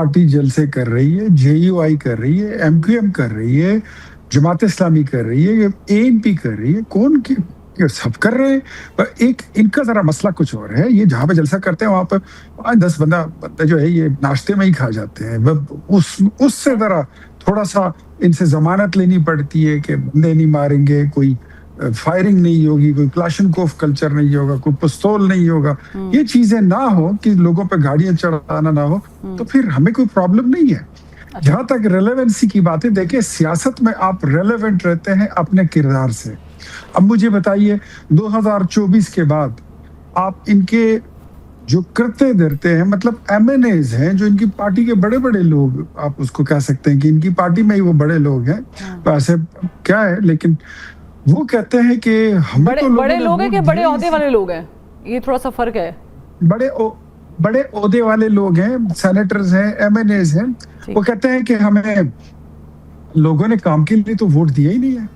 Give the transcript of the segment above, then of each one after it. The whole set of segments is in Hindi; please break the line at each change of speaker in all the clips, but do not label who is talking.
पार्टी जलसे कर रही है, जेयूआई कर रही है, एमक्यूएम कर रही है, जमात इस्लामी कर रही है, एएनपी कर रही है, कौन की सब कर रहे हैं। पर एक इनका जरा मसला कुछ और है, ये जहां पे जलसा करते हैं वहां पर 5-10 बंदा जो है ये नाश्ते में ही खा जाते हैं। उससे जरा थोड़ा सा इनसे जमानत लेनी पड़ती है कि बंदे नहीं मारेंगे, कोई फायरिंग नहीं होगी, कोई क्लाशनकोफ कल्चर नहीं होगा, कोई पिस्तौल नहीं होगा। ये चीजें ना हो कि लोगों पे गाड़ियां चढ़ाना ना हो, तो फिर हमें कोई प्रॉब्लम नहीं है। जहां तक रेलेवेंसी की बात है, देखिए सियासत में आप रेलेवेंट रहते हैं अपने किरदार से। अब मुझे बताइए 2024 के बाद आप इनके जो करते धरते हैं, मतलब एमएनएज हैं जो इनकी पार्टी के बड़े बड़े लोग, आप उसको कह सकते हैं कि इनकी पार्टी में ही वो बड़े लोग हैं, वैसे क्या है, लेकिन वो कहते हैं कि हमें
बड़े लोग हैं कि बड़े ओहदे वाले लोग हैं, ये थोड़ा सा फर्क है।
बड़े ओहदे वाले लोग हैं, सेनेटर्स हैं, एमएनएज हैं, वो कहते हैं कि हमें लोगों ने काम के लिए तो वोट दिया ही नहीं है,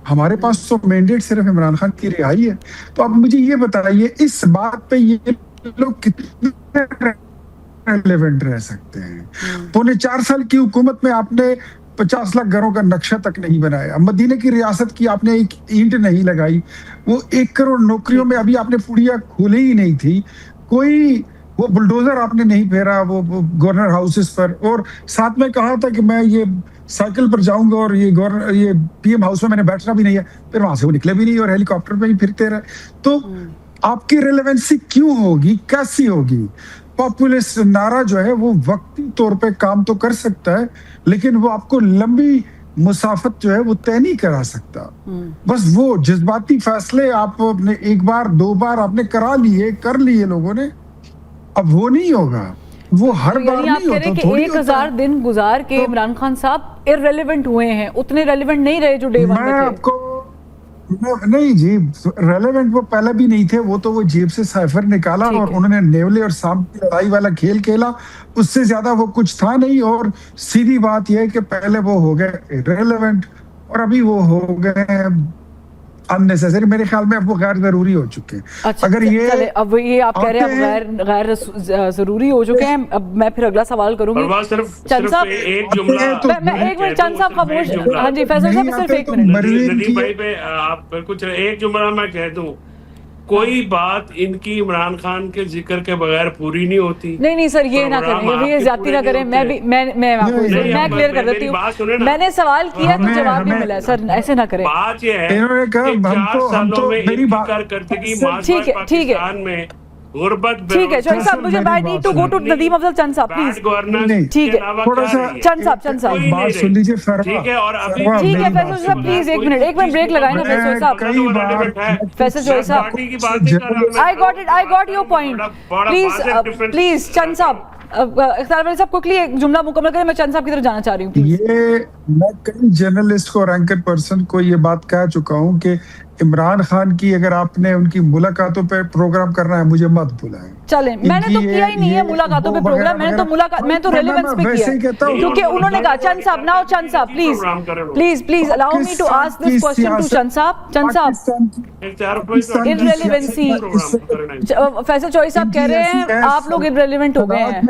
हमारे पास तो मैंडेट सिर्फ इमरान खान की रिहाई है। तो अब मुझे ये बताइए इस बात पे ये लोग कितने रेलेवेंट रह सकते हैं। 4.25 साल की हुकूमत में आपने 50 लाख घरों का नक्शा तक नहीं बनाया, मदीने की रियासत की आपने एक ईंट नहीं लगाई, वो 1 करोड़ नौकरियों में अभी आपने पुड़िया खोली ही नहीं थी, कोई वो बुलडोजर आपने नहीं फेरा वो गवर्नर हाउसेस पर, और साथ में कहा था कि मैं ये साइकिल पर जाऊंगा और ये पीएम हाउस में मैंने बैठना भी नहीं है, फिर वहां से वो निकले भी नहीं और हेलीकॉप्टर पे ही फिरते रहे। तो आपकी रेलेवेंसी क्यों होगी, कैसी होगी? पॉपुलिस्ट नारा जो है वो वक्ती तौर पे काम तो कर सकता है, लेकिन वो आपको लंबी मुसाफत जो है वो तय नहीं करा सकता। बस वो जज्बाती फैसले आपने 1 बार 2 बार आपने कर लिए लोगों ने, अब वो नहीं होगा, वो हर बार नहीं होता।
कि 1000 दिन गुजार के इमरान खान साहब इररिलेवेंट हुए हैं, उतने रेलेवेंट नहीं रहे जो डे वन में थे।
आपको नहीं जी, रेलेवेंट वो पहले भी नहीं थे, वो तो वो जेब से साइफर निकाला और उन्होंने नेवले और सांप की लड़ाई वाला खेल खेला, उससे ज्यादा वो कुछ था नहीं। और सीधी बात यह है कि पहले वो हो गए रेलेवेंट और अभी वो हो गए अननेसेसरी। मेरे ख्याल में अब वो गैर जरूरी हो चुके हैं।
अच्छा,
अगर ये
अब ये आप कह रहे हैं गैर जरूरी हो चुके हैं, अब मैं फिर अगला सवाल करूंगी। चंद साहब
एक जुमला,
मैं एक मिनट, चंद साहब खामोश। हाँ जी फैसल साहब सिर्फ एक मिनट।
नदीम भाई पे आप कुछ एक जुमला मैं कह दूं, कोई बात इनकी इमरान खान के जिक्र के बगैर पूरी नहीं होती।
नहीं सर, ये ना करें, ये ज्यादती ना करें। मैं क्लियर कर देती हूँ, मैंने सवाल किया तो जवाब भी मिला। सर ऐसे ना करें।
बात ये है कि 4 सालों में इनकी कारकर्दगी पाकिस्तान में गुर्बत,
ठीक है चंद साहब, मुझे I need to go to Nadeem Afzal Chand साहब प्लीज। ठीक है
थोड़ा सा
चंद साहब
बात सुन लीजिए।
ठीक है, और अभी
ठीक है फैसल साहब प्लीज एक मिनट ब्रेक लगाए ना फैसल साहब। फैसल साहब I got your point. Please Chand साहब, इख्तियार साहब क्विकली एक जुमला मुकम्मल करें, मैं चंद साहब की तरफ जाना चाह रही हूँ।
ये मैं कई जर्नलिस्ट को और एंकर पर्सन को ये बात कह चुका हूँ कि इमरान खान की अगर आपने उनकी मुलाकातों पे प्रोग्राम करना है मुझे मत बुलाएं।
चले, मैंने तो किया ही नहीं है मुलाकातों पे प्रोग्राम, मैं तो रेलेवेंस पे किया, क्योंकि उन्होंने कहा चंद साहब नाउ चंद साहब please allow me to ask this question to Chand साहब। इररिलेवेंसी, फैसल चौधरी साहब कह रहे हैं आप लोग इररिलेवेंट हो गए हैं।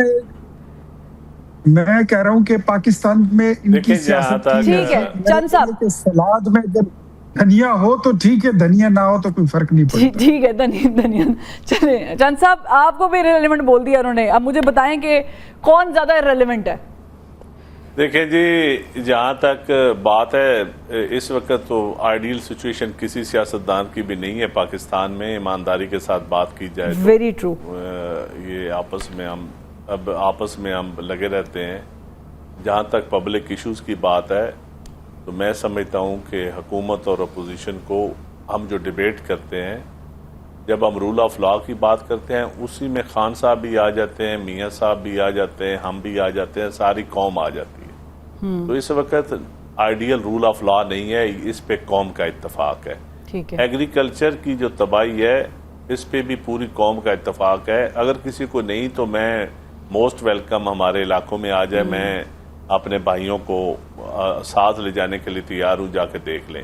मैं कह रहा हूँ कि पाकिस्तान में इनकी सियासत
ठीक है चंद साहब,
सलाद में जब धनिया हो तो ठीक है, धनिया ना हो तो कोई फर्क नहीं पड़ता।
ठीक है धनिया। चले चंद साहब, आपको भी इररिलेवेंट बोल दिया उन्होंने, अब मुझे बताएं कि कौन ज्यादा इररिलेवेंट है।
देखें जी, जहाँ तक बात है इस वक्त तो आइडियल सिचुएशन किसी सियासतदान की भी नहीं है पाकिस्तान में, ईमानदारी के साथ बात की जाए तो
वेरी ट्रू।
ये आपस में हम लगे रहते हैं। जहाँ तक पब्लिक इश्यूज़ की बात है तो मैं समझता हूँ कि हुकूमत और अपोजिशन को हम जो डिबेट करते हैं, जब हम रूल ऑफ लॉ की बात करते हैं उसी में खान साहब भी आ जाते हैं, मियाँ साहब भी आ जाते हैं, हम भी आ जाते हैं, सारी कौम आ जाती है। तो इस वक्त आइडियल रूल ऑफ लॉ नहीं है, इस पे कौम का इत्तेफाक है।
ठीक है,
एग्रीकल्चर की जो तबाही है इस पे भी पूरी कौम का इत्तेफाक है। अगर किसी को नहीं तो मैं मोस्ट वेलकम हमारे इलाकों में आ जाए, मैं अपने भाइयों को साथ ले जाने के लिए तैयार हूँ, जाके देख लें।